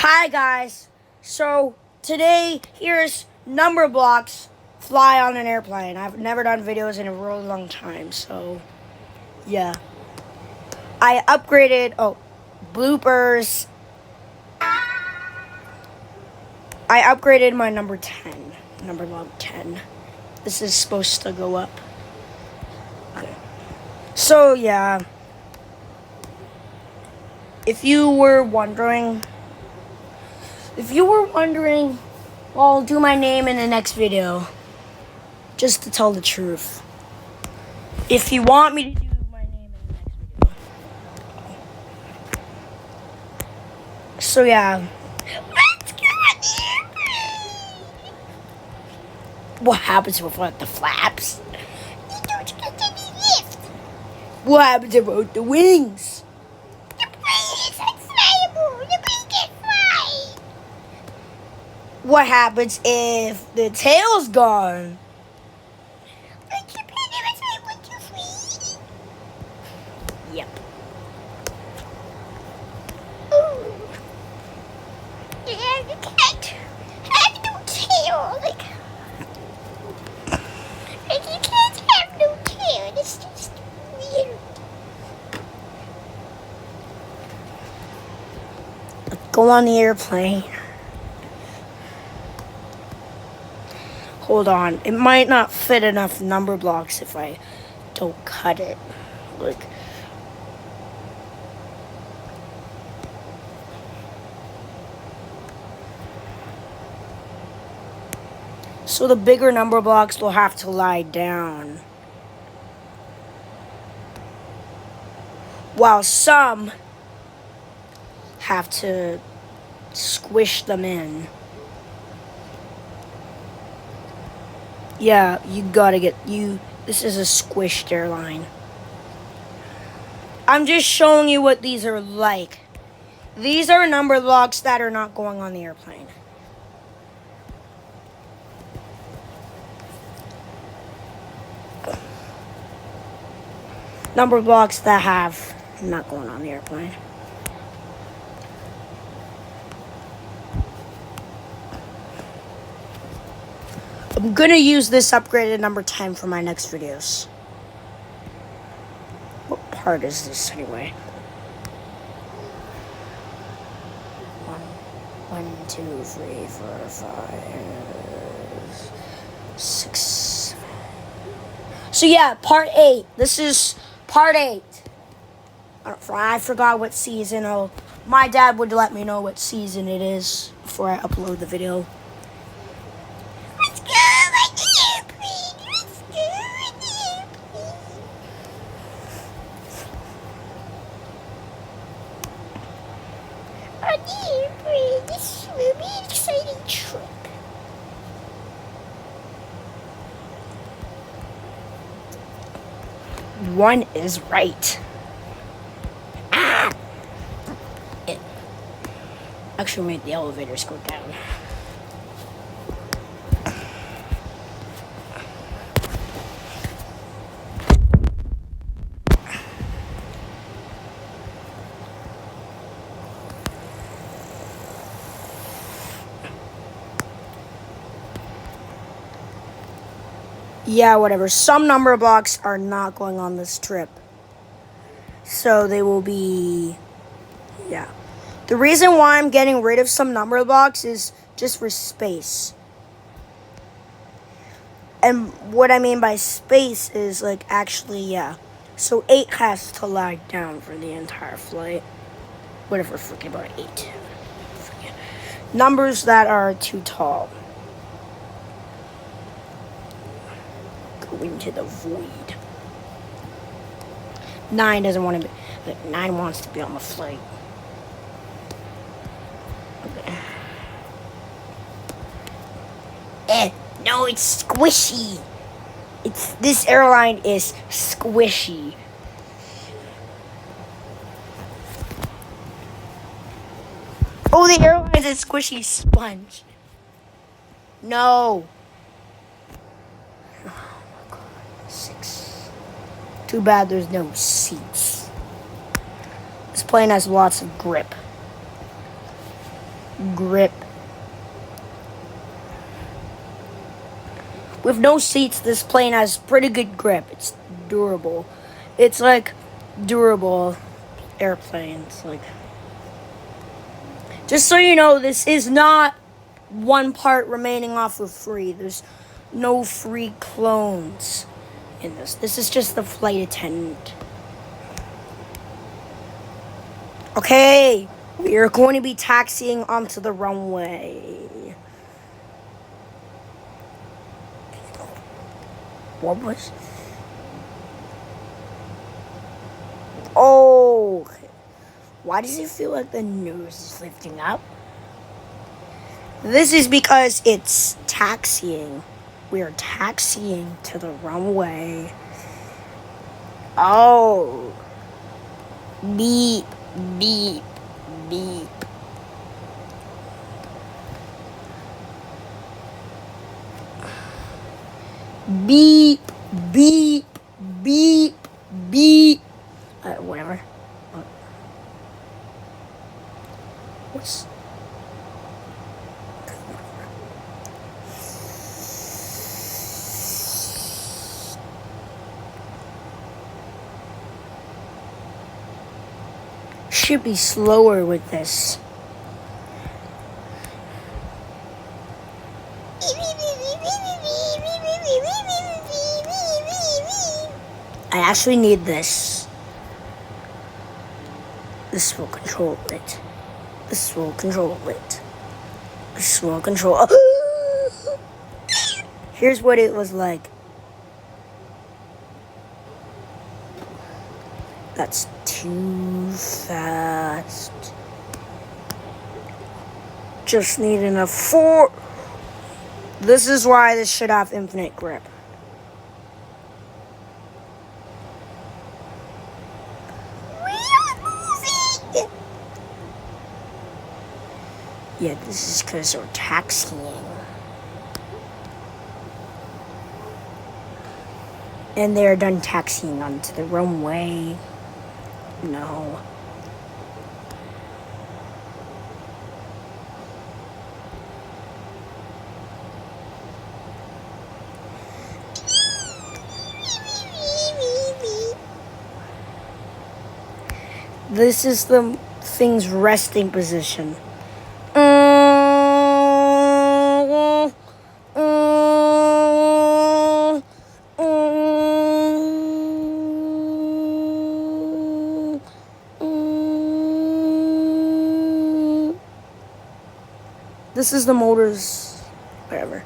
Hi guys, so today here's number blocks fly on an airplane. I've never done videos in a really long time, so yeah. I upgraded, bloopers. I upgraded my number block 10. This is supposed to go up. Okay. So yeah, if you were wondering, I'll do my name in the next video. Just to tell the truth. If you want me to do my name in the next video. So yeah. Let's go on the airplane. What happens with the flaps? You don't get any lift. What happens about the wings? The plane is unflyable. The plane can't fly. What happens if the tail's gone? Yep. Ooh. Yeah, you can't have no tail. Like you can't have no tail. It's just weird. Go on the airplane. Hold on. It might not fit enough number blocks if I don't cut it. So the bigger number blocks will have to lie down, while some have to squish them in. Yeah, this is a squished airline. I'm just showing you what these are like. These are number blocks that are not going on the airplane. Number blocks that have not going on the airplane. I'm gonna use this upgraded number 10 for my next videos. What part is this anyway? 1, 2, 3, 4, 5, 6. So yeah, part 8. This is part 8. I forgot what season. My dad would let me know what season it is before I upload the video. Let's go on the airplane. Let's go on the airplane. On the airplane. This will be an exciting trip. One is right. It actually made the elevators go down. Yeah, whatever. Some number blocks are not going on this trip. So they will be... Yeah. The reason why I'm getting rid of some number blocks is just for space. And what I mean by space is, yeah. So 8 has to lie down for the entire flight. Whatever, forget about 8. Numbers that are too tall. Into the void. 9 doesn't want to be, but 9 wants to be on the flight. Okay. No, it's squishy. This airline is squishy. Oh, the airline is a squishy sponge. No. 6. Too bad there's no seats. This plane has lots of grip. grip. With no seats, this plane has pretty good grip. It's durable. It's like durable airplanes. Like, just so you know, this is not one part remaining off of free. There's no free clones in this. This is just the flight attendant. Okay, we are going to be taxiing onto the runway. What was? Oh, why does it feel like the nose is lifting up? This is because it's taxiing. We are taxiing to the runway. Oh. Beep, beep, beep. Beep, beep, beep, beep. Whatever. What's... Should be slower with this. I actually need this. This will control it. This will control it. This will control. Here's what it was like. That's too fast. Just need enough for. This is why this should have infinite grip. Yeah, this is because we're taxiing. And they're done taxiing onto the runway. No. This is the thing's resting position. This is the motors, whatever.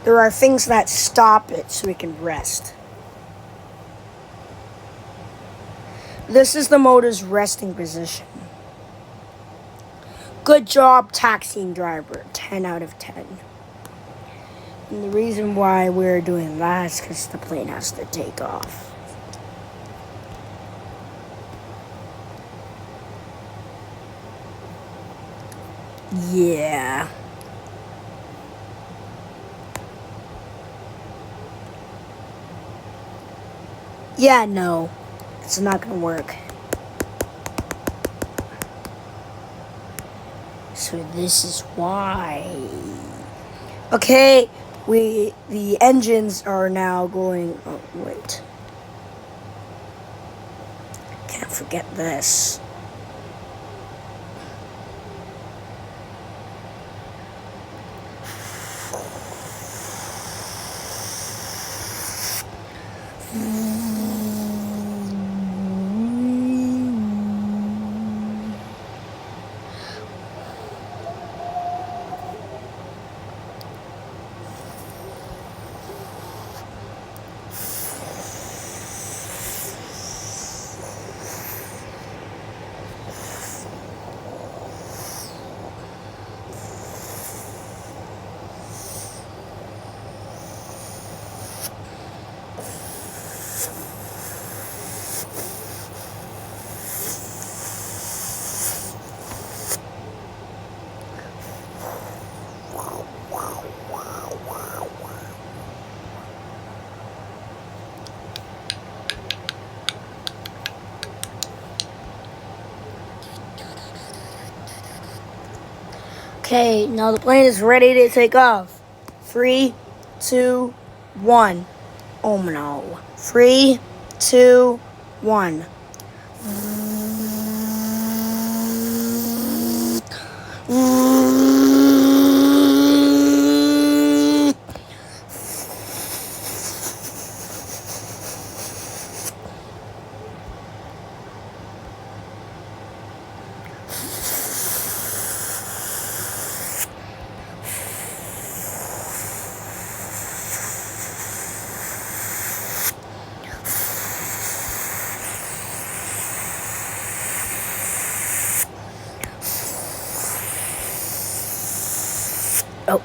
There are things that stop it so we can rest. This is the motor's resting position. Good job, taxiing driver. 10 out of 10. And the reason why we're doing that is because the plane has to take off. Yeah. Yeah, no. It's not gonna work. So this is why. Okay, the engines are now going. Oh, wait. Can't forget this. Okay, now the plane is ready to take off. 3, 2, 1. Oh no. 3, 2, 1. Oh.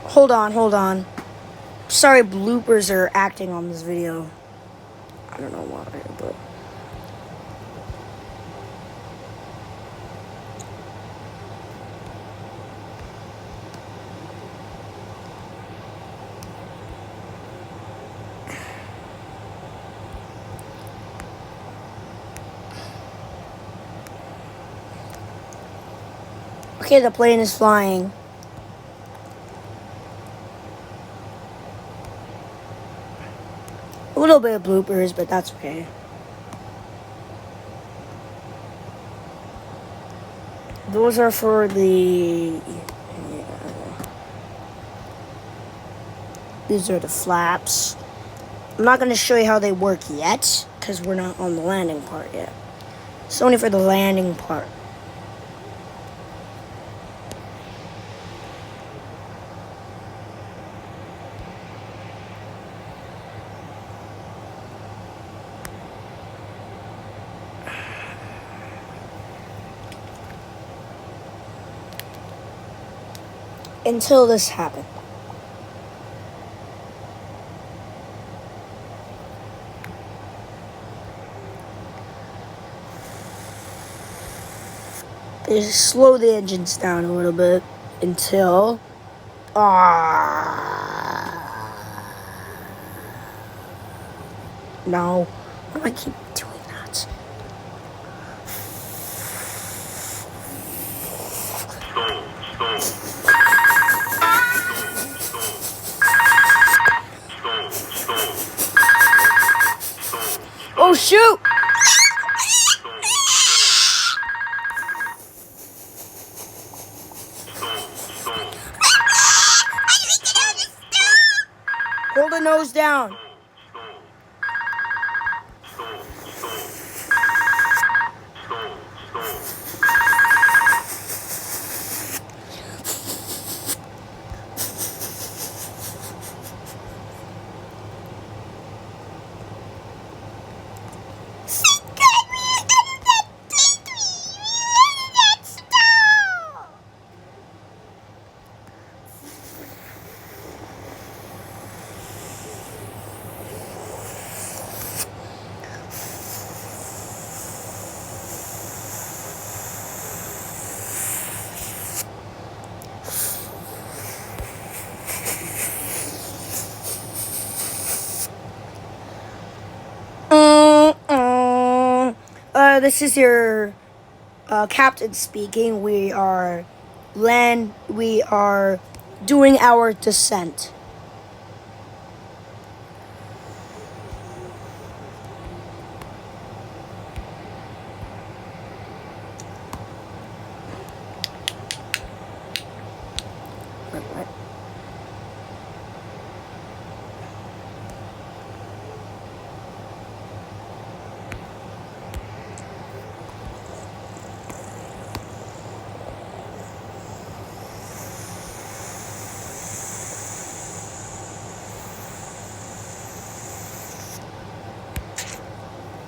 Hold on. Sorry, bloopers are acting on this video. I don't know why, but... Okay, the plane is flying. A little bit of bloopers, but that's okay. Those are for the... Yeah. These are the flaps. I'm not going to show you how they work yet, because we're not on the landing part yet. It's only for the landing part. Until this happened. They just slow the engines down a little bit until... No. Why do I keep doing that? Oh, shoot! Hold the nose down. This is your captain speaking. We are doing our descent. What?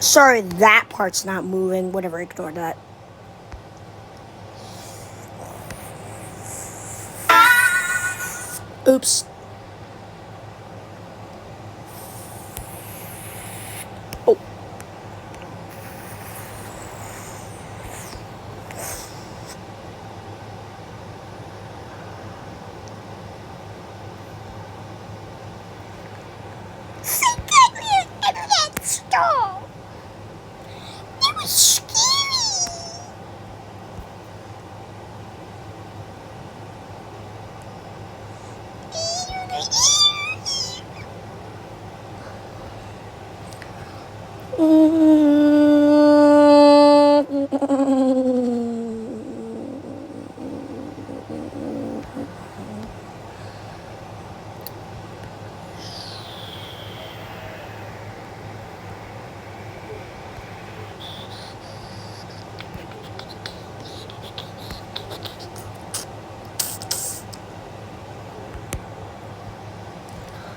Sorry, that part's not moving. Whatever, ignore that. Oops. Oh. Stall. It was scary.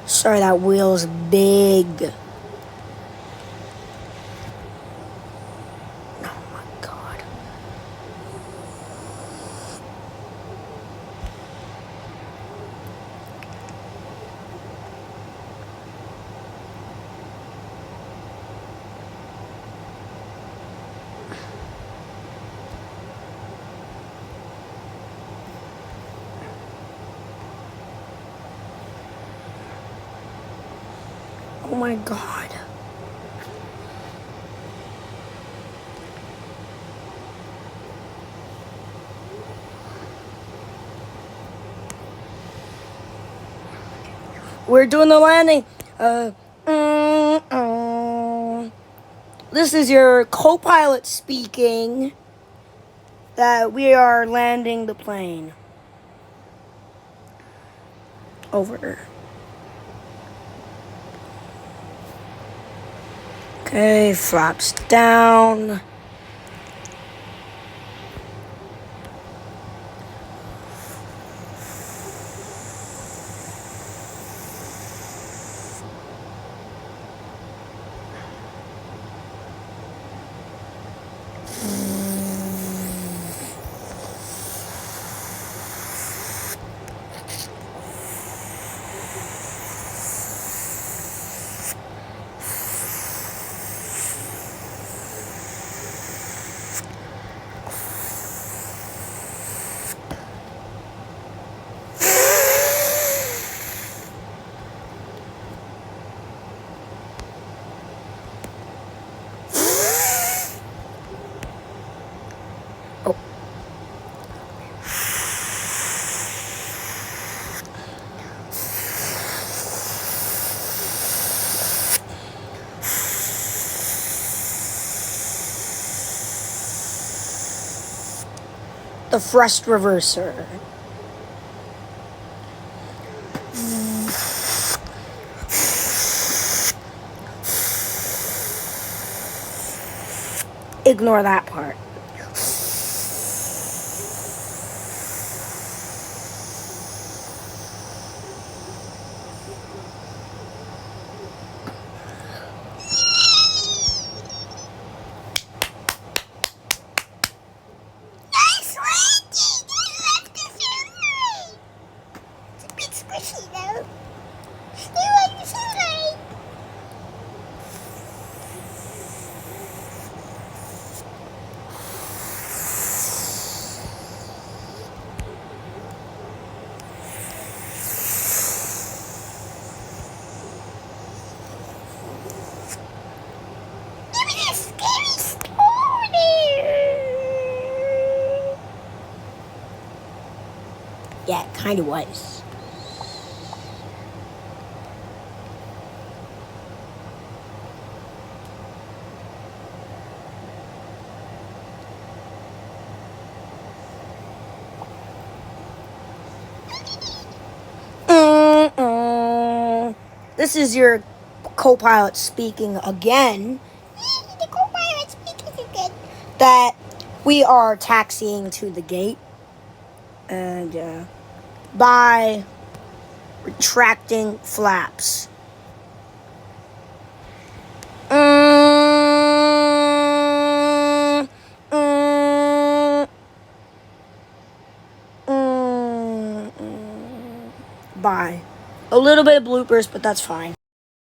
Sorry, that wheel's big. Oh my god. Oh my god. We're doing the landing. This is your co-pilot speaking that we are landing the plane. Over. Okay, flaps down. The thrust reverser. Ignore that part. Yeah, it kind of was. This is your co-pilot speaking again. The co-pilot speaking again. That we are taxiing to the gate. And by retracting flaps. Bye. A little bit of bloopers, but that's fine.